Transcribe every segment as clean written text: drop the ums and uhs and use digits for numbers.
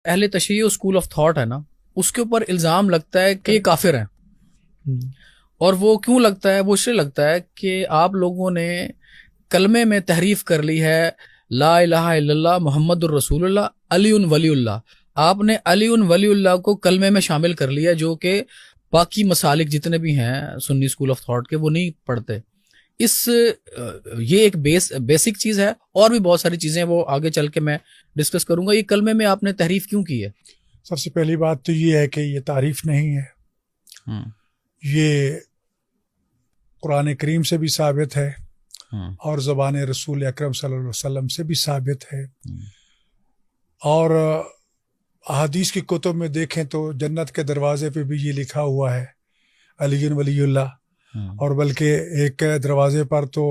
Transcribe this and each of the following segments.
اہل تشیع school of thought ہے نا، اس کے اوپر الزام لگتا ہے کہ یہ کافر ہیں، اور وہ کیوں لگتا ہے؟ وہ اس لیے لگتا ہے کہ آپ لوگوں نے کلمے میں تحریف کر لی ہے، لا الہ الا اللہ محمد الرسول اللہ علی ولی اللہ، آپ نے علی ولی اللہ کو کلمے میں شامل کر لیا، جو کہ باقی مسالک جتنے بھی ہیں سنی اسکول آف تھاٹ کے وہ نہیں پڑھتے۔ یہ ایک بیسک چیز ہے، اور بھی بہت ساری چیزیں وہ آگے چل کے میں ڈسکس کروں گا۔ یہ کلمے میں آپ نے تحریف کیوں کی ہے؟ سب سے پہلی بات تو یہ ہے کہ یہ تعریف نہیں ہے، یہ قرآن کریم سے بھی ثابت ہے اور زبان رسول اکرم صلی اللہ علیہ وسلم سے بھی ثابت ہے، اور احادیث کی کتب میں دیکھیں تو جنت کے دروازے پہ بھی یہ لکھا ہوا ہے علی ولی اللہ، اور بلکہ ایک دروازے پر تو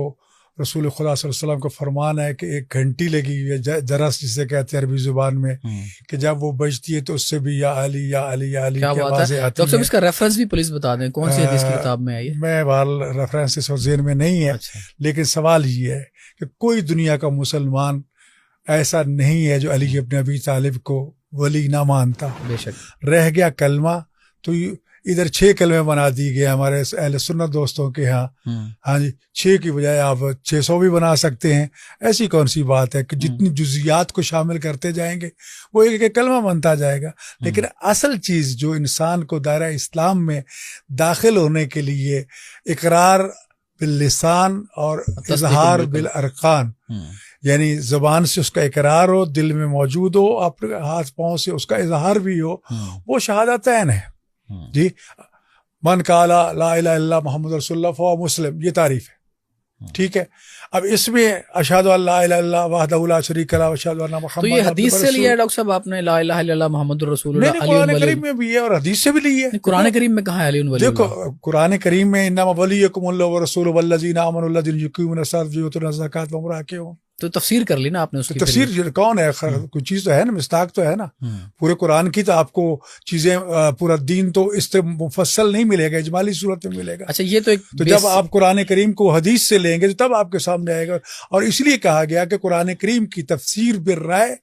رسول خدا صلی اللہ علیہ وسلم کا فرمان ہے کہ ایک گھنٹی لگی ہوئی ہے، جرس جسے کہتے ہیں عربی زبان میں، کہ جب وہ بجتی ہے تو اس سے بھی یا علی یا علی یا علی کی آوازیں آتی ہیں۔ اس کا ریفرنس بھی پلیز بتا دیں، کون سی حدیث کی کتاب میں آئی ہے؟ میں ریفرنس اس وقت ذہن میں نہیں ہے، لیکن سوال یہ ہے کہ کوئی دنیا کا مسلمان ایسا نہیں ہے جو علی ابن ابی طالب کو ولی نہ مانتا۔ بے شک رہ گیا کلمہ، تو ادھر 6 کلمے بنا دی گئے ہمارے اہل سنت دوستوں کے ہاں، ہاں جی 6 کی بجائے آپ 600 بھی بنا سکتے ہیں۔ ایسی کون سی بات ہے کہ جتنی جزیات کو شامل کرتے جائیں گے وہ ایک کلمہ بنتا جائے گا، لیکن اصل چیز جو انسان کو دائرہ اسلام میں داخل ہونے کے لیے اقرار باللسان اور اظہار بالارکان، یعنی زبان سے اس کا اقرار ہو، دل میں موجود ہو، اپنے ہاتھ پاؤں سے اس کا اظہار بھی ہو، وہ شہادتین ہے جی۔ من قال لا الہ الا اللہ محمد رسول اللہ فہو مسلم، یہ تعریف ہے، ٹھیک ہے۔ اب اس میں اشہد ان لا الہ الا اللہ وحدہ لا شریک لہ واشہد ان محمد، تو یہ حدیث سے لیا ہے ڈاکٹر صاحب آپ نے لا الہ الا اللہ محمد الرسول اللہ علی قرآن کریم میں بھی ہے اور حدیث سے بھی لی ہے۔ قرآن کریم میں کہاں ہے علی ولی اللہ؟ دیکھو قرآن کریم میں انما ولیکم اللہ ورسولہ والذین آمنوا الذین یقیمون الصلاۃ ویؤتون الزکاۃ وہم راکعون۔ تو تفسیر کر لی نا آپ نے اس کی؟ تفسیر کون ہے؟ کوئی چیز تو ہے نا، مصداق تو ہے نا پورے قرآن کی، تو آپ کو چیزیں پورا دین تو اس سے مفصل نہیں ملے گا، اجمالی صورت میں ملے گا۔ اچھا یہ تو جب آپ قرآن کریم کو حدیث سے لیں گے تو تب آپ کے سامنے آئے گا، اور اس لیے کہا گیا کہ قرآن کریم کی تفسیر بالرائے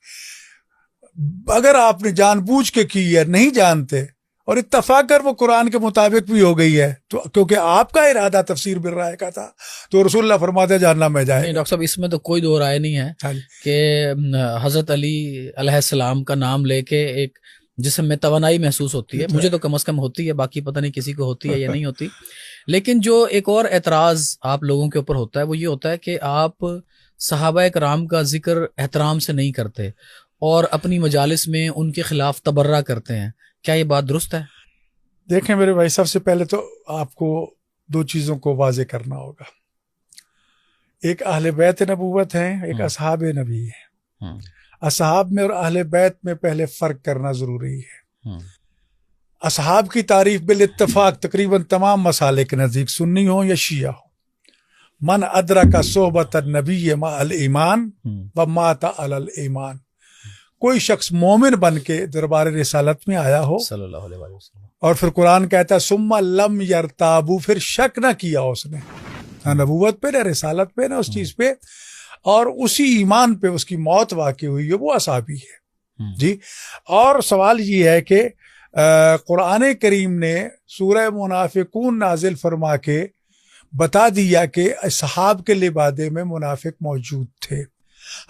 اگر آپ نے جان بوجھ کے کی ہے، نہیں جانتے اور اتفاق کر وہ قرآن کے مطابق بھی ہو گئی ہے، تو کیونکہ آپ کا ارادہ تفسیر بالرائے کا تھا تو رسول اللہ فرماتے ہیں جہنم میں جائے۔ ڈاکٹر صاحب اس میں تو کوئی دو رائے نہیں ہے کہ حضرت علی علیہ السلام کا نام لے کے ایک جسم میں توانائی محسوس ہوتی ہے، مجھے تو کم از کم ہوتی ہے، باقی پتہ نہیں کسی کو ہوتی ہے یا نہیں ہوتی۔ لیکن جو ایک اور اعتراض آپ لوگوں کے اوپر ہوتا ہے وہ یہ ہوتا ہے کہ آپ صحابہ کرام کا ذکر احترام سے نہیں کرتے اور اپنی مجالس میں ان کے خلاف تبرہ کرتے ہیں، کیا یہ بات درست ہے؟ دیکھیں میرے بھائی، سب سے پہلے تو آپ کو 2 چیزوں کو واضح کرنا ہوگا، ایک اہل بیت نبوت ہیں، ایک اصحاب نبی ہیں۔ اصحاب میں اور اہل بیت میں پہلے فرق کرنا ضروری ہے۔ اصحاب کی تعریف بالاتفاق تقریباً تمام مسالک کے نزدیک، سنی ہوں یا شیعہ ہوں، من ادرک صحبت النبی مع الایمان ومات علی الایمان، کوئی شخص مومن بن کے دربار رسالت میں آیا ہو صلی اللہ علیہ وسلم، اور پھر قرآن کہتا ہے ثم لم یرتابو، پھر شک نہ کیا اس نے نہ نبوت پہ نہ رسالت پہ نہ اس چیز پہ، اور اسی ایمان پہ اس کی موت واقع ہوئی ہے، وہ اصحابی ہے جی۔ اور سوال یہ ہے کہ قرآن کریم نے سورہ منافقون نازل فرما کے بتا دیا کہ اصحاب کے لبادے میں منافق موجود تھے۔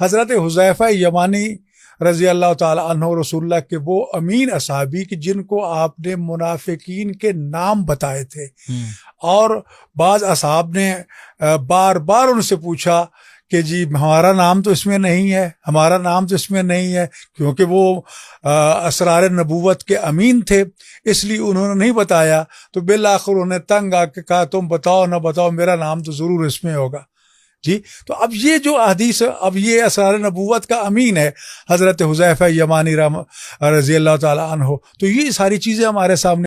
حضرت حذیفہ یمانی رضی اللہ تعالی عنہ رسول اللہ کے وہ امین اصحابی کہ جن کو آپ نے منافقین کے نام بتائے تھے، اور بعض اصحاب نے بار بار ان سے پوچھا کہ جی ہمارا نام تو اس میں نہیں ہے، ہمارا نام تو اس میں نہیں ہے، کیونکہ وہ اسرار نبوت کے امین تھے، اس لیے انہوں نے نہیں بتایا، تو بالآخر انہیں تنگ آ کے کہا تم بتاؤ نہ بتاؤ میرا نام تو ضرور اس میں ہوگا جی۔ تو اب یہ جو حدیث، اب یہ اسرار نبوت کا امین ہے حضرت حذیفہ یمانی رضی اللہ تعالی عنہ، تو یہ ساری چیزیں ہمارے سامنے